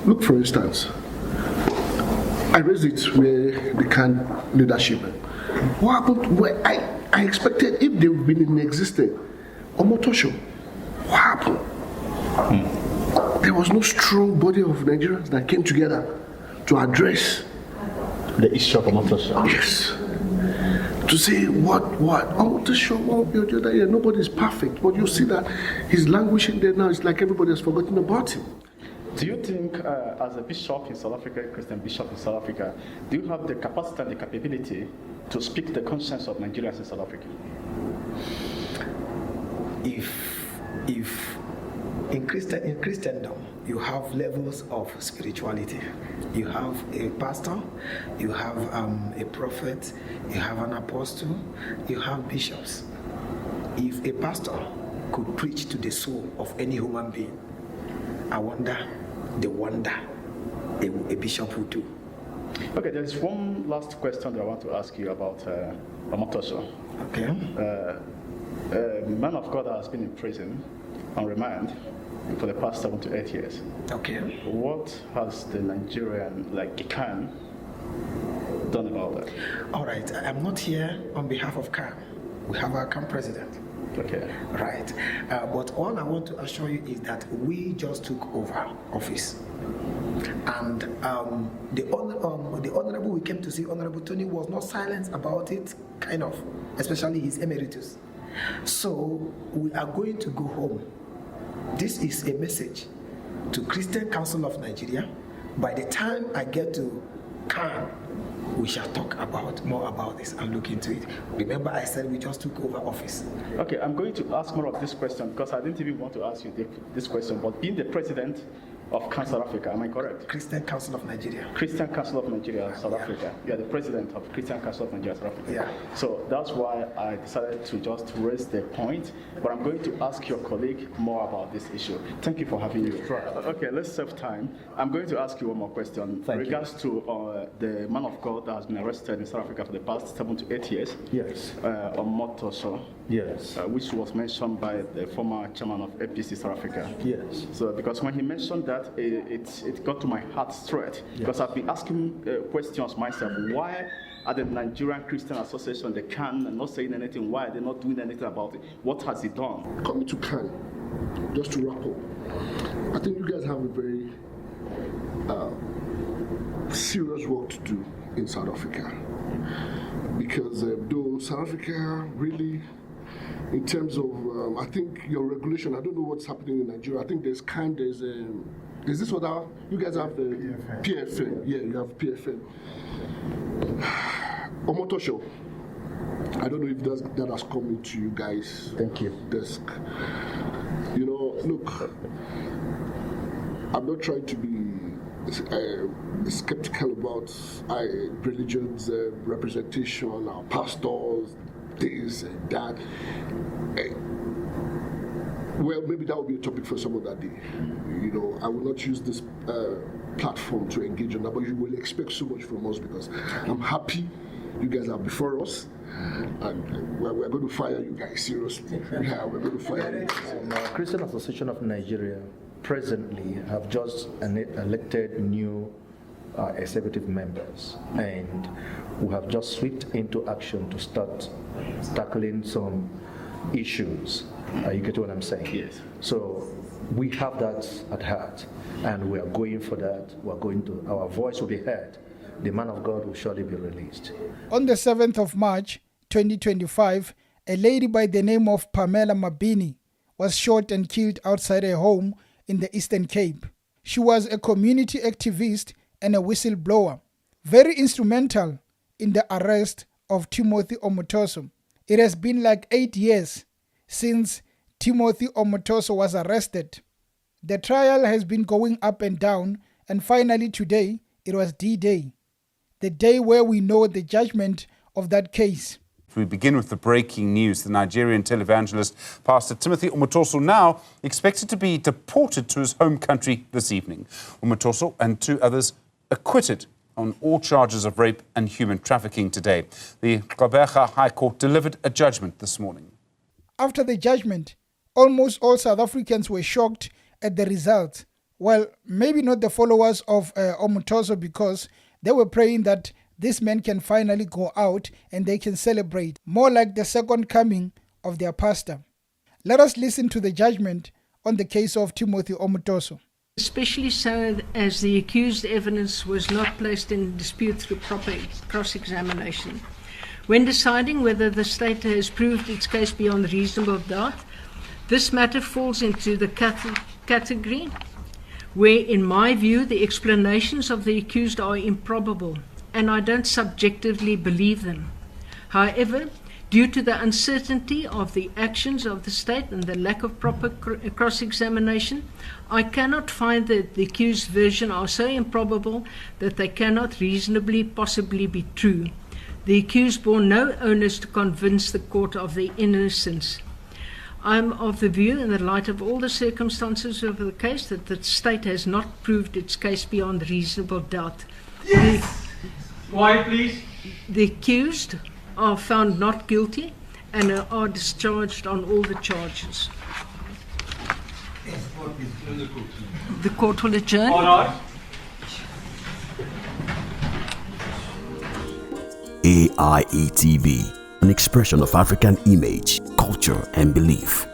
Look, for instance, I raised it where the can leadership. What happened? Where I expected if they've been in existence, Omotoso, what happened? There was no strong body of Nigerians that came together to address the issue of Omotoso. Yes. To say what Omotoso, nobody's perfect, but you see that he's languishing there now. It's like everybody has forgotten about him. Do you think, as a bishop in South Africa, a Christian bishop in South Africa, do you have the capacity and the capability to speak the conscience of Nigerians in South Africa? If in Christendom you have levels of spirituality, you have a pastor, you have a prophet, you have an apostle, you have bishops. If a pastor could preach to the soul of any human being, I wonder the wonder a bishop would do. Okay, there is one last question that I want to ask you about Omotoso. Okay. A man of God has been in prison on remand for the past 7 to 8 years. Okay. What has the Nigerian, CAN, done about that? All right, I'm not here on behalf of CAN. We have our CAN president. Okay. Right. But all I want to assure you is that we just took over office. And the honorable we came to see, Honorable Tony, was not silent about it, kind of, especially his emeritus. So we are going to go home. This is a message to Christian Council of Nigeria. By the time I get to CAN, we shall talk more about this and look into it. Remember, I said we just took over office. Okay, I'm going to ask more of this question because I didn't even want to ask you this question, but being the president of CAN South Africa, am I correct? Christian Council of Nigeria. Christian Council of Nigeria, South Africa. You are the president of Christian Council of Nigeria, South Africa. Yeah. So that's why I decided to just raise the point, but I'm going to ask your colleague more about this issue. Thank you for having me. Okay, let's save time. I'm going to ask you one more question. In regards to the man of God that has been arrested in South Africa for the past 7 to 8 years. Yes. Omotoso. Yes. Which was mentioned by the former chairman of APC South Africa. Yes. So because when he mentioned that, it got to my heart straight. Yes. Because I've been asking questions myself. Why are the Nigerian Christian Association, the CAN, not saying anything? Why are they not doing anything about it? What has he done? Coming to CAN, just to wrap up, I think you guys have a very serious work to do in South Africa. Because though South Africa really, in terms of, I think your regulation, I don't know what's happening in Nigeria. I think there's CAN, is this what you guys have the PFN? Yeah, you have PFN. Omotoso, I don't know if that has come into you guys' desk. You know, look, I'm not trying to be skeptical about religion's representation, our pastors, this and that. Well, maybe that will be a topic for some other day. You know, I will not use this platform to engage on that, but you will expect so much from us because I'm happy you guys are before us, and we're going to fire you guys seriously. Yeah, we're going to fire you. Christian Association of Nigeria presently have just elected new executive members, and we have just swept into action to start tackling some issues. You get what I'm saying? Yes. So we have that at heart, and we are going for that. Our voice will be heard. The man of God will surely be released. On the 7th of March, 2025, a lady by the name of Pamela Mabini was shot and killed outside her home in the Eastern Cape. She was a community activist and a whistleblower, very instrumental in the arrest of Timothy Omotoso. It has been like 8 years since Timothy Omotoso was arrested. The trial has been going up and down, and finally today, it was D-Day, the day where we know the judgment of that case. We begin with the breaking news. The Nigerian televangelist Pastor Timothy Omotoso now expected to be deported to his home country this evening. Omotoso and 2 others acquitted on all charges of rape and human trafficking today. The Gqeberha High Court delivered a judgment this morning. After the judgment, almost all South Africans were shocked at the result Well, maybe not the followers of Omotoso, because they were praying that this man can finally go out and they can celebrate, more like the second coming of their pastor. Let us listen to the judgment on the case of Timothy Omotoso. Especially so as the accused evidence was not placed in dispute through proper cross-examination. When deciding whether the state has proved its case beyond reasonable doubt, this matter falls into the category where, in my view, the explanations of the accused are improbable, and I don't subjectively believe them. However, due to the uncertainty of the actions of the state and the lack of proper cross-examination, I cannot find that the accused version are so improbable that they cannot reasonably possibly be true. The accused bore no onus to convince the court of their innocence. I am of the view, in the light of all the circumstances of the case, that the state has not proved its case beyond reasonable doubt. Yes! Quiet, please. The accused are found not guilty and are discharged on all the charges. The court will adjourn. All right. AIEtv, an expression of African image, culture, and belief.